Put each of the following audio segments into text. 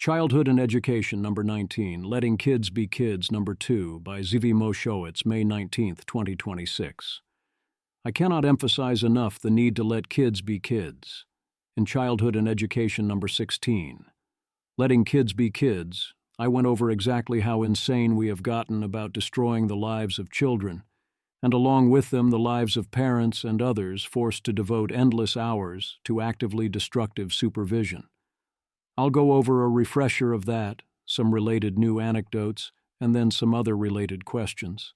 Childhood and Education, number 19, Letting Kids Be Kids, number 2, by Zvi Moshowitz, May 19, 2026. I cannot emphasize enough the need to let kids be kids. In Childhood and Education, number 16, Letting Kids Be Kids, I went over exactly how insane we have gotten about destroying the lives of children, and along with them the lives of parents and others forced to devote endless hours to actively destructive supervision. I'll go over a refresher of that, some related new anecdotes, and then some other related questions.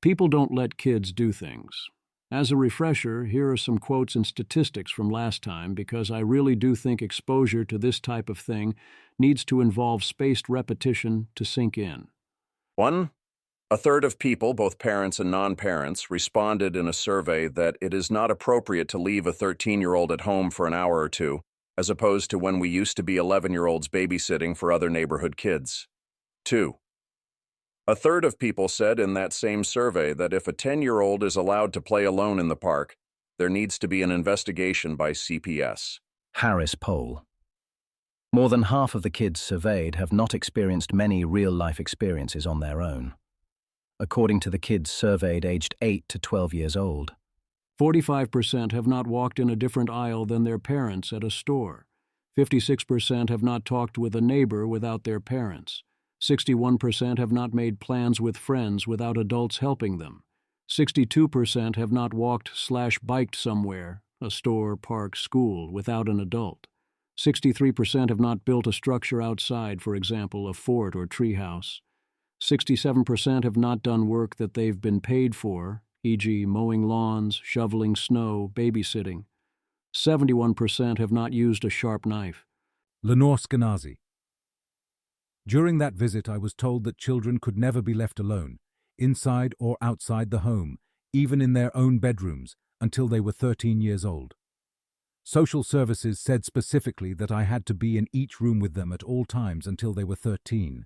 People don't let kids do things. As a refresher, here are some quotes and statistics from last time because I really do think exposure to this type of thing needs to involve spaced repetition to sink in. 1. A third of people, both parents and non-parents, responded in a survey that it is not appropriate to leave a 13-year-old at home for an hour or two, as opposed to when we used to be 11-year-olds babysitting for other neighborhood kids. 2. A third of people said in that same survey that if a 10-year-old is allowed to play alone in the park, there needs to be an investigation by CPS. Harris poll. More than half of the kids surveyed have not experienced many real-life experiences on their own. According to the kids surveyed aged 8 to 12 years old, 45% have not walked in a different aisle than their parents at a store. 56% have not talked with a neighbor without their parents. 61% have not made plans with friends without adults helping them. 62% have not walked/biked somewhere, a store, park, school, without an adult. 63% have not built a structure outside, for example, a fort or treehouse. 67% have not done work that they've been paid for, e.g. mowing lawns, shoveling snow, babysitting. 71% have not used a sharp knife. Lenore Skenazi. During that visit, I was told that children could never be left alone, inside or outside the home, even in their own bedrooms, until they were 13 years old. Social services said specifically that I had to be in each room with them at all times until they were 13.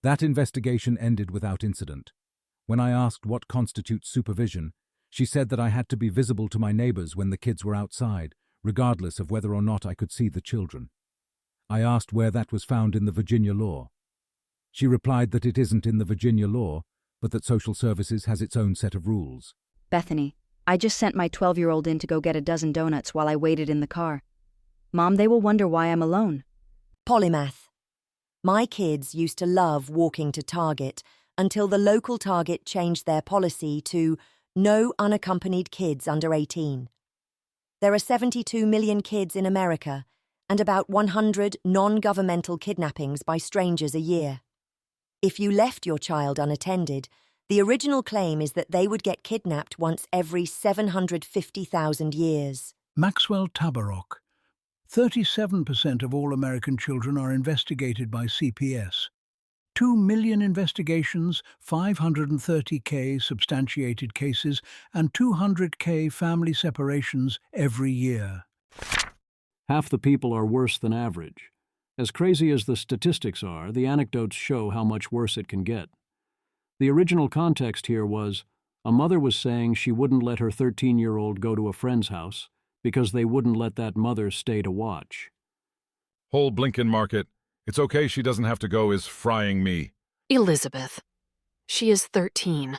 That investigation ended without incident. When I asked what constitutes supervision, she said that I had to be visible to my neighbors when the kids were outside, regardless of whether or not I could see the children. I asked where that was found in the Virginia law. She replied that it isn't in the Virginia law, but that social services has its own set of rules. Bethany, I just sent my 12-year-old in to go get a dozen donuts while I waited in the car. Mom, they will wonder why I'm alone. Polymath. My kids used to love walking to Target until the local Target changed their policy to no unaccompanied kids under 18. There are 72 million kids in America and about 100 non-governmental kidnappings by strangers a year. If you left your child unattended, the original claim is that they would get kidnapped once every 750,000 years. Maxwell Tabarrok. 37% of all American children are investigated by CPS. 2 million investigations, 530K substantiated cases, and 200K family separations every year. Half the people are worse than average. As crazy as the statistics are, the anecdotes show how much worse it can get. The original context here was, a mother was saying she wouldn't let her 13-year-old go to a friend's house because they wouldn't let that mother stay to watch. Whole Blinken market. It's okay she doesn't have to go is frying me. Elizabeth. She is 13.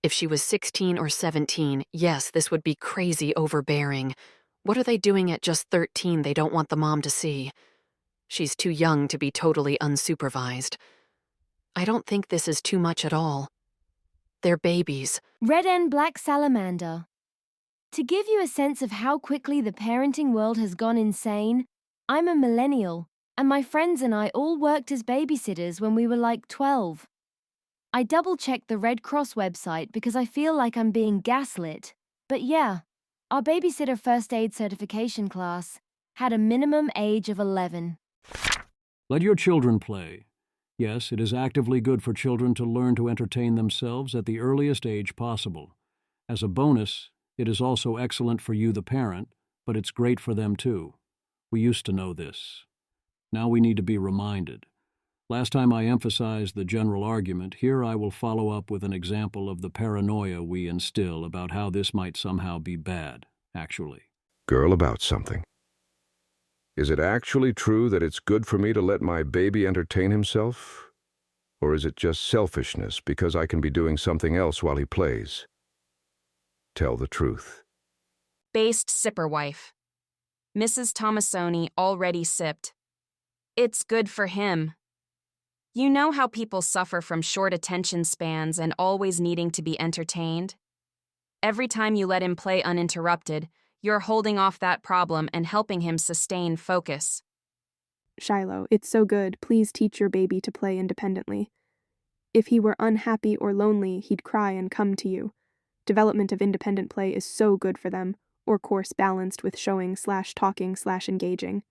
If she was 16 or 17, yes, this would be crazy overbearing. What are they doing at just 13 they don't want the mom to see? She's too young to be totally unsupervised. I don't think this is too much at all. They're babies. Red End Black Salamander. To give you a sense of how quickly the parenting world has gone insane, I'm a millennial, and my friends and I all worked as babysitters when we were like 12. I double-checked the Red Cross website because I feel like I'm being gaslit. But yeah, our babysitter first aid certification class had a minimum age of 11. Let your children play. Yes, it is actively good for children to learn to entertain themselves at the earliest age possible. As a bonus, it is also excellent for you, the parent, but it's great for them too. We used to know this. Now we need to be reminded. Last time I emphasized the general argument, here I will follow up with an example of the paranoia we instill about how this might somehow be bad, actually. Girl about something. Is it actually true that it's good for me to let my baby entertain himself? Or is it just selfishness because I can be doing something else while he plays? Tell the truth. Based sipper wife. Mrs. Tomasoni already sipped. It's good for him. You know how people suffer from short attention spans and always needing to be entertained? Every time you let him play uninterrupted, you're holding off that problem and helping him sustain focus. Shiloh, it's so good. Please teach your baby to play independently. If he were unhappy or lonely, he'd cry and come to you. Development of independent play is so good for them, or course balanced with showing/talking/engaging.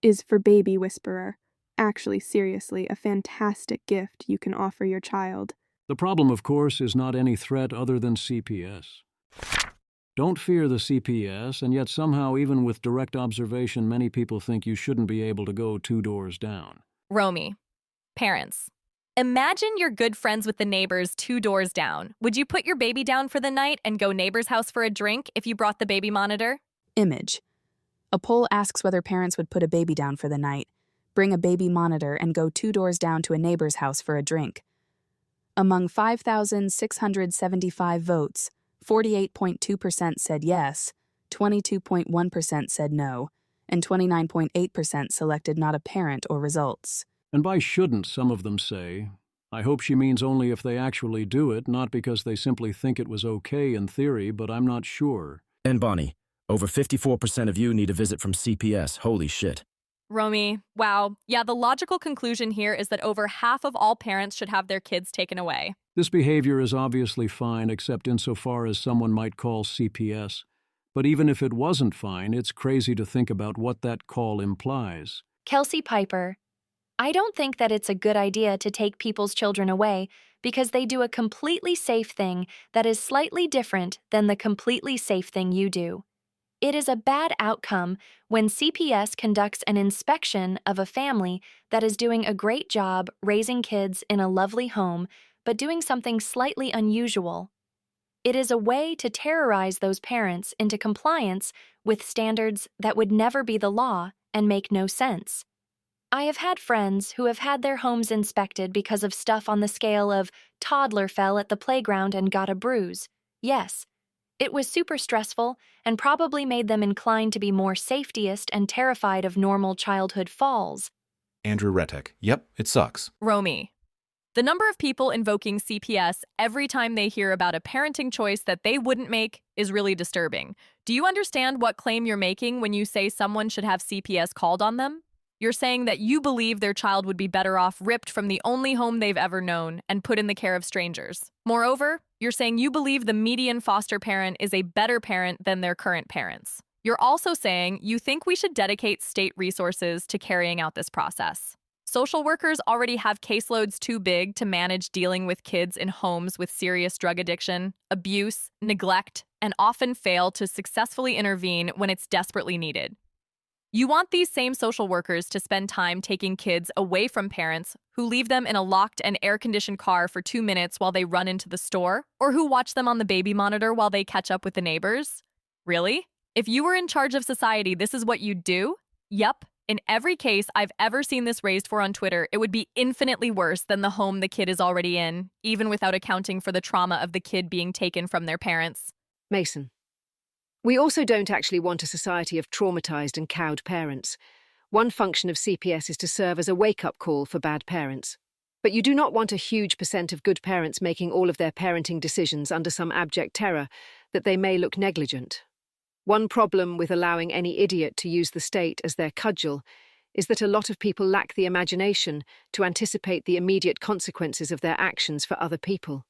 Is for baby whisperer. Actually, seriously, a fantastic gift you can offer your child. The problem, of course, is not any threat other than CPS. Don't fear the CPS, and yet somehow, even with direct observation, many people think you shouldn't be able to go 2 doors down. Romy, parents. Imagine you're good friends with the neighbors 2 doors down. Would you put your baby down for the night and go neighbor's house for a drink if you brought the baby monitor? Image. A poll asks whether parents would put a baby down for the night, bring a baby monitor, and go 2 doors down to a neighbor's house for a drink. Among 5,675 votes, 48.2% said yes, 22.1% said no, and 29.8% selected not apparent or results. And by shouldn't, some of them say, I hope she means only if they actually do it, not because they simply think it was okay in theory, but I'm not sure. And Bonnie, over 54% of you need a visit from CPS. Holy shit. Romy, wow. Yeah, the logical conclusion here is that over half of all parents should have their kids taken away. This behavior is obviously fine, except insofar as someone might call CPS. But even if it wasn't fine, it's crazy to think about what that call implies. Kelsey Piper, I don't think that it's a good idea to take people's children away because they do a completely safe thing that is slightly different than the completely safe thing you do. It is a bad outcome when CPS conducts an inspection of a family that is doing a great job raising kids in a lovely home, but doing something slightly unusual. It is a way to terrorize those parents into compliance with standards that would never be the law and make no sense. I have had friends who have had their homes inspected because of stuff on the scale of toddler fell at the playground and got a bruise. Yes, it was super stressful and probably made them inclined to be more safetyist and terrified of normal childhood falls. Andrew Retek. Yep, it sucks. Romy. The number of people invoking CPS every time they hear about a parenting choice that they wouldn't make is really disturbing. Do you understand what claim you're making when you say someone should have CPS called on them? You're saying that you believe their child would be better off ripped from the only home they've ever known and put in the care of strangers. Moreover, you're saying you believe the median foster parent is a better parent than their current parents. You're also saying you think we should dedicate state resources to carrying out this process. Social workers already have caseloads too big to manage dealing with kids in homes with serious drug addiction, abuse, neglect, and often fail to successfully intervene when it's desperately needed. You want these same social workers to spend time taking kids away from parents who leave them in a locked and air-conditioned car for 2 minutes while they run into the store, or who watch them on the baby monitor while they catch up with the neighbors? Really? If you were in charge of society, this is what you'd do? Yup. In every case I've ever seen this raised for on Twitter, it would be infinitely worse than the home the kid is already in, even without accounting for the trauma of the kid being taken from their parents. Mason. We also don't actually want a society of traumatized and cowed parents. One function of CPS is to serve as a wake-up call for bad parents. But you do not want a huge percent of good parents making all of their parenting decisions under some abject terror that they may look negligent. One problem with allowing any idiot to use the state as their cudgel is that a lot of people lack the imagination to anticipate the immediate consequences of their actions for other people.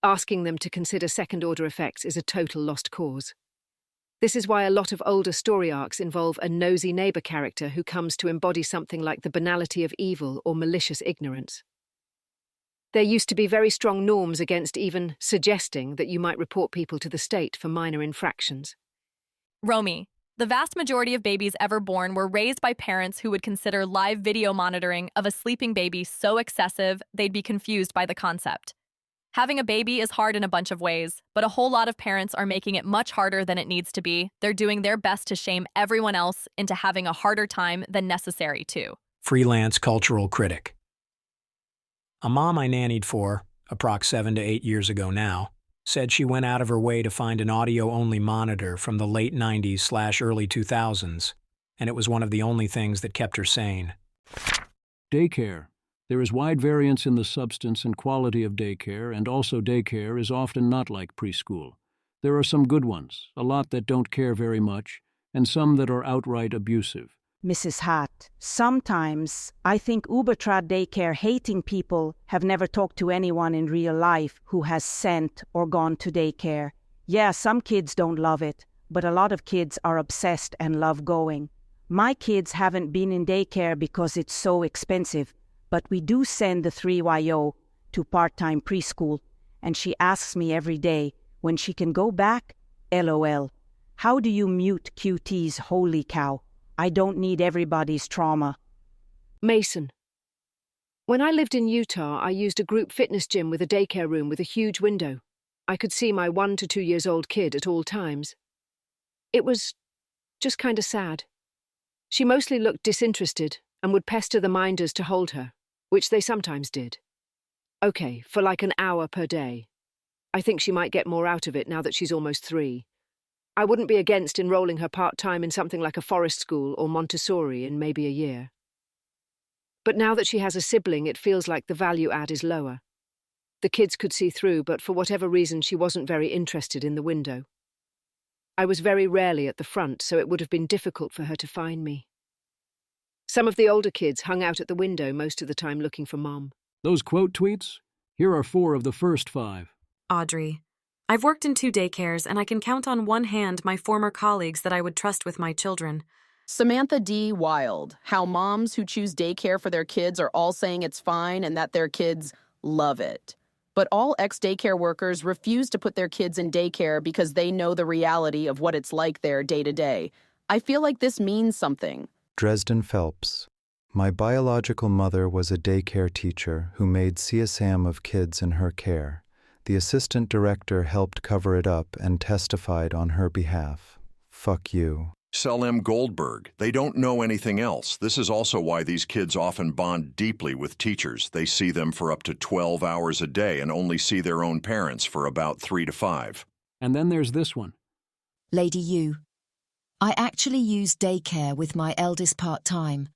Asking them to consider second-order effects is a total lost cause. This is why a lot of older story arcs involve a nosy neighbor character who comes to embody something like the banality of evil or malicious ignorance. There used to be very strong norms against even suggesting that you might report people to the state for minor infractions. Romy, the vast majority of babies ever born were raised by parents who would consider live video monitoring of a sleeping baby so excessive they'd be confused by the concept. Having a baby is hard in a bunch of ways, but a whole lot of parents are making it much harder than it needs to be. They're doing their best to shame everyone else into having a harder time than necessary, too. Freelance cultural critic. A mom I nannied for, approx 7 to 8 years ago now, said she went out of her way to find an audio-only monitor from the late 90s/early 2000s, and it was one of the only things that kept her sane. Daycare. There is wide variance in the substance and quality of daycare, and also daycare is often not like preschool. There are some good ones, a lot that don't care very much, and some that are outright abusive. Mrs. Hatt, sometimes I think Ubertrad daycare hating people have never talked to anyone in real life who has sent or gone to daycare. Yeah, some kids don't love it, but a lot of kids are obsessed and love going. My kids haven't been in daycare because it's so expensive, but we do send the 3YO to part-time preschool, and she asks me every day when she can go back. LOL. How do you mute QT's holy cow? I don't need everybody's trauma. Mason. When I lived in Utah, I used a group fitness gym with a daycare room with a huge window. I could see my 1 to 2 years old kid at all times. It was just kind of sad. She mostly looked disinterested and would pester the minders to hold her, which they sometimes did. Okay, for like an hour per day. I think she might get more out of it now that she's almost 3. I wouldn't be against enrolling her part-time in something like a forest school or Montessori in maybe a year. But now that she has a sibling, it feels like the value add is lower. The kids could see through, but for whatever reason, she wasn't very interested in the window. I was very rarely at the front, so it would have been difficult for her to find me. Some of the older kids hung out at the window most of the time looking for Mom. Those quote tweets? Here are 4 of the first 5. Audrey. I've worked in 2 daycares, and I can count on one hand my former colleagues that I would trust with my children. Samantha D. Wild. How moms who choose daycare for their kids are all saying it's fine and that their kids love it. But all ex-daycare workers refuse to put their kids in daycare because they know the reality of what it's like there day to day. I feel like this means something. Dresden Phelps. My biological mother was a daycare teacher who made CSAM of kids in her care. The assistant director helped cover it up and testified on her behalf. Fuck you. Selim Goldberg. They don't know anything else. This is also why these kids often bond deeply with teachers. They see them for up to 12 hours a day and only see their own parents for about 3 to 5. And then there's this one. Lady U. I actually use daycare with my eldest part-time.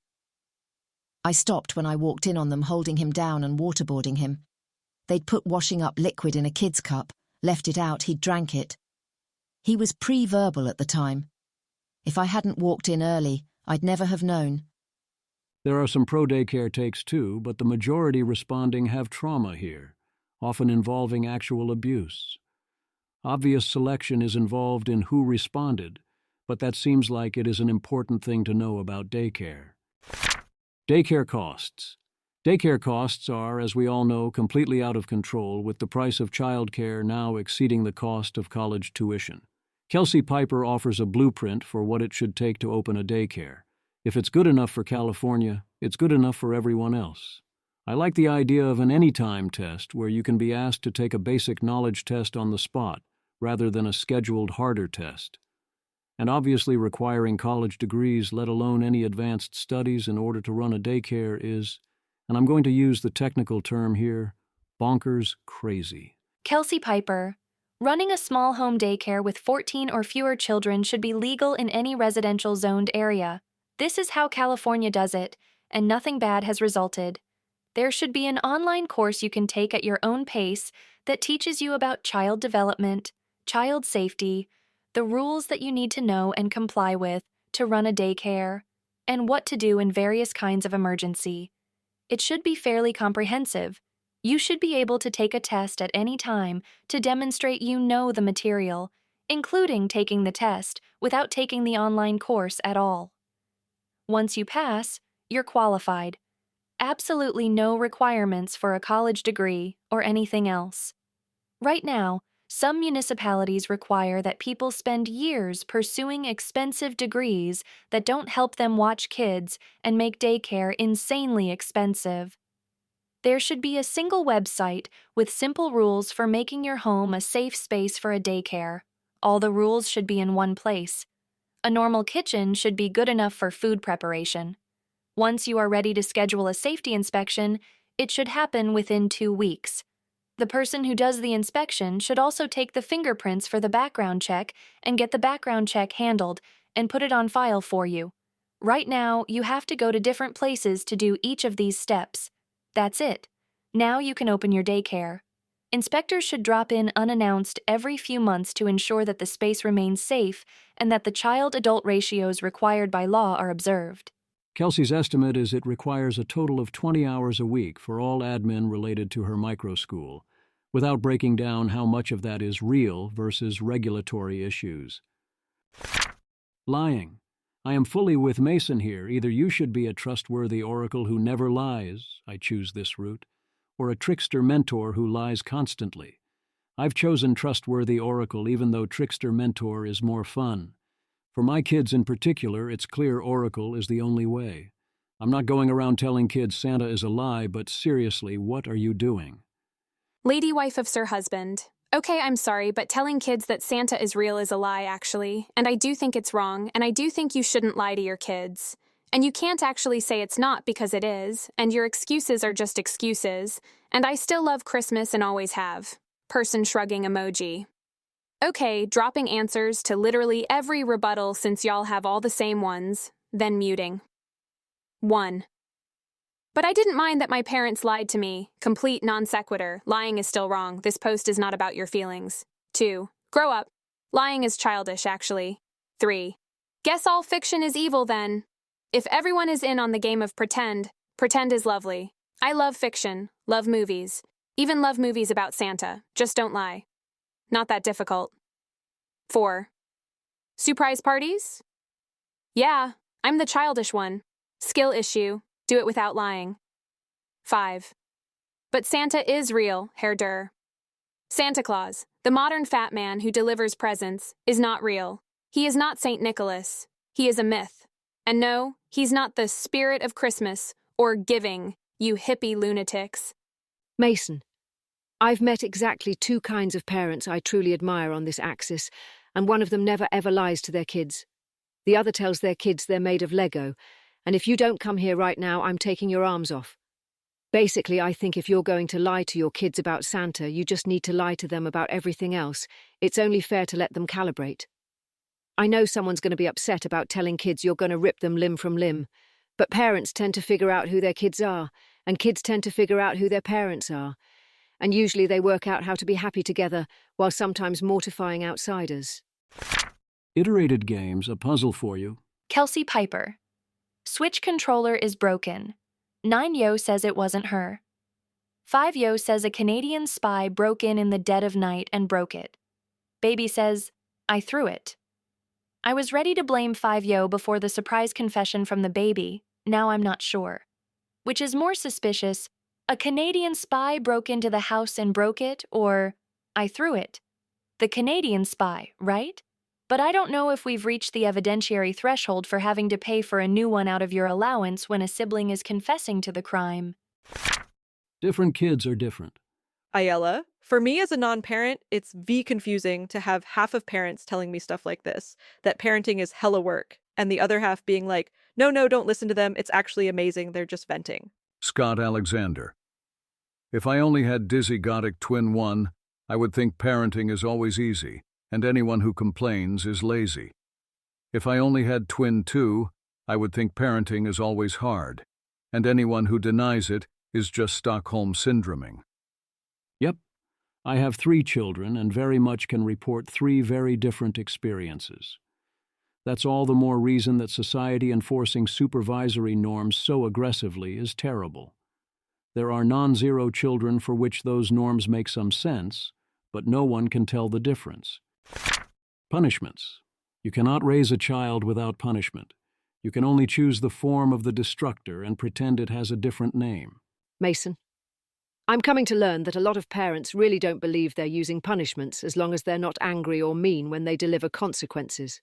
I stopped when I walked in on them holding him down and waterboarding him. They'd put washing up liquid in a kid's cup, left it out, he'd drank it. He was pre-verbal at the time. If I hadn't walked in early, I'd never have known. There are some pro-daycare takes too, but the majority responding have trauma here, often involving actual abuse. Obvious selection is involved in who responded, but that seems like it is an important thing to know about daycare. Daycare costs. Daycare costs are, as we all know, completely out of control, with the price of childcare now exceeding the cost of college tuition. Kelsey Piper offers a blueprint for what it should take to open a daycare. If it's good enough for California, it's good enough for everyone else. I like the idea of an anytime test where you can be asked to take a basic knowledge test on the spot, rather than a scheduled harder test. And obviously requiring college degrees, let alone any advanced studies in order to run a daycare is, and I'm going to use the technical term here, bonkers crazy. Kelsey Piper. Running a small home daycare with 14 or fewer children should be legal in any residential zoned area. This is how California does it, and nothing bad has resulted. There should be an online course you can take at your own pace that teaches you about child development, child safety, the rules that you need to know and comply with to run a daycare, and what to do in various kinds of emergency. It should be fairly comprehensive. You should be able to take a test at any time to demonstrate you know the material, including taking the test without taking the online course at all. Once you pass, you're qualified. Absolutely no requirements for a college degree or anything else. Right now, some municipalities require that people spend years pursuing expensive degrees that don't help them watch kids and make daycare insanely expensive. There should be a single website with simple rules for making your home a safe space for a daycare. All the rules should be in one place. A normal kitchen should be good enough for food preparation. Once you are ready to schedule a safety inspection, it should happen within 2 weeks. The person who does the inspection should also take the fingerprints for the background check and get the background check handled and put it on file for you. Right now, you have to go to different places to do each of these steps. That's it. Now you can open your daycare. Inspectors should drop in unannounced every few months to ensure that the space remains safe and that the child-adult ratios required by law are observed. Kelsey's estimate is it requires a total of 20 hours a week for all admin related to her microschool, without breaking down how much of that is real versus regulatory issues. Lying. I am fully with Mason here. Either you should be a trustworthy oracle who never lies, I choose this route, or a trickster mentor who lies constantly. I've chosen trustworthy oracle even though trickster mentor is more fun. For my kids in particular, it's clear oracle is the only way. I'm not going around telling kids Santa is a lie, but seriously, what are you doing? Lady wife of Sir Husband. Okay, I'm sorry, but telling kids that Santa is real is a lie, actually. And I do think it's wrong, and I do think you shouldn't lie to your kids. And you can't actually say it's not because it is, and your excuses are just excuses. And I still love Christmas and always have. Person shrugging emoji. Okay, dropping answers to literally every rebuttal since y'all have all the same ones, then muting. 1. But I didn't mind that my parents lied to me. Complete non sequitur. Lying is still wrong. This post is not about your feelings. 2. Grow up. Lying is childish, actually. 3. Guess all fiction is evil then. If everyone is in on the game of pretend, pretend is lovely. I love fiction, love movies, even love movies about Santa. Just don't lie. Not that difficult. 4. Surprise parties? Yeah, I'm the childish one. Skill issue. Do it without lying. 5. But Santa is real, Herr Durr. Santa Claus, the modern fat man who delivers presents, is not real. He is not St. Nicholas. He is a myth. And no, he's not the spirit of Christmas or giving, you hippie lunatics. Mason, I've met exactly 2 kinds of parents I truly admire on this axis, and one of them never ever lies to their kids. The other tells their kids they're made of Lego, and if you don't come here right now, I'm taking your arms off. Basically, I think if you're going to lie to your kids about Santa, you just need to lie to them about everything else. It's only fair to let them calibrate. I know someone's going to be upset about telling kids you're going to rip them limb from limb, but parents tend to figure out who their kids are, and kids tend to figure out who their parents are. And usually they work out how to be happy together, while sometimes mortifying outsiders. Iterated Games, a puzzle for you. Kelsey Piper. Switch controller is broken. 9Yo says it wasn't her. 5Yo says a Canadian spy broke in the dead of night and broke it. Baby says, I threw it. I was ready to blame 5Yo before the surprise confession from the baby. Now I'm not sure. Which is more suspicious, a Canadian spy broke into the house and broke it, or I threw it? The Canadian spy, right? But I don't know if we've reached the evidentiary threshold for having to pay for a new one out of your allowance when a sibling is confessing to the crime. Different kids are different. Ayala, for me as a non-parent, it's confusing to have half of parents telling me stuff like this, that parenting is hella work, and the other half being like, no, don't listen to them, it's actually amazing, they're just venting. Scott Alexander. If I only had Dizzy Gothic Twin 1, I would think parenting is always easy, and anyone who complains is lazy. If I only had Twin 2, I would think parenting is always hard, and anyone who denies it is just Stockholm Syndroming. Yep, I have 3 children and very much can report 3 very different experiences. That's all the more reason that society enforcing supervisory norms so aggressively is terrible. There are non-zero children for which those norms make some sense, but no one can tell the difference. Punishments. You cannot raise a child without punishment. You can only choose the form of the destructor and pretend it has a different name. Mason, I'm coming to learn that a lot of parents really don't believe they're using punishments as long as they're not angry or mean when they deliver consequences.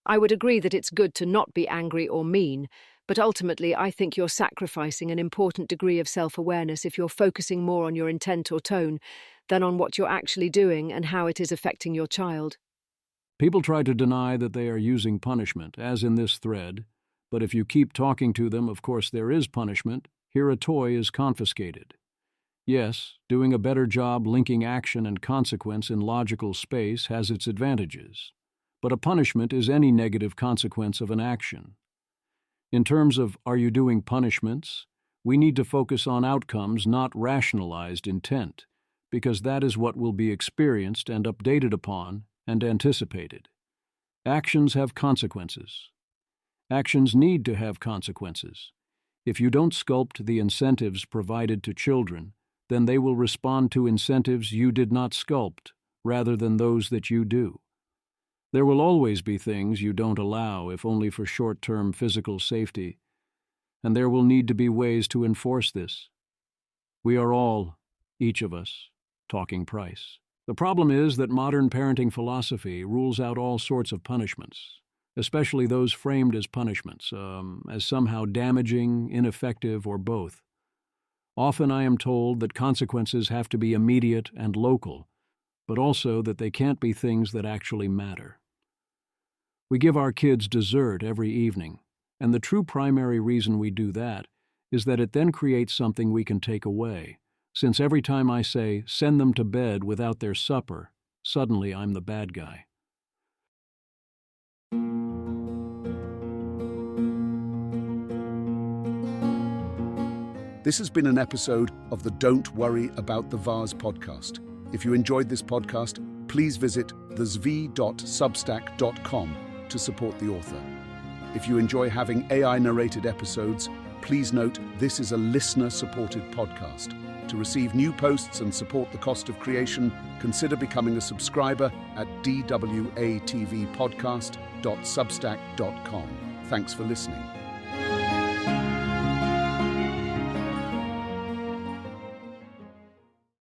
I would agree that it's good to not be angry or mean, but ultimately I think you're sacrificing an important degree of self-awareness if you're focusing more on your intent or tone than on what you're actually doing and how it is affecting your child. People try to deny that they are using punishment, as in this thread, but if you keep talking to them, of course there is punishment. Here a toy is confiscated. Yes, doing a better job linking action and consequence in logical space has its advantages, but a punishment is any negative consequence of an action. In terms of are you doing punishments, we need to focus on outcomes, not rationalized intent, because that is what will be experienced and updated upon and anticipated. Actions have consequences. Actions need to have consequences. If you don't sculpt the incentives provided to children, then they will respond to incentives you did not sculpt, rather than those that you do. There will always be things you don't allow, if only for short-term physical safety, and there will need to be ways to enforce this. We are all, each of us, talking price. The problem is that modern parenting philosophy rules out all sorts of punishments, especially those framed as punishments, as somehow damaging, ineffective, or both. Often I am told that consequences have to be immediate and local, but also that they can't be things that actually matter. We give our kids dessert every evening, and the true primary reason we do that is that it then creates something we can take away, since every time I say, send them to bed without their supper, suddenly I'm the bad guy. This has been an episode of the Don't Worry About the Vase podcast. If you enjoyed this podcast, please visit thezv.substack.com to support the author. If you enjoy having AI-narrated episodes, please note this is a listener-supported podcast. To receive new posts and support the cost of creation, consider becoming a subscriber at dwatvpodcast.substack.com. Thanks for listening.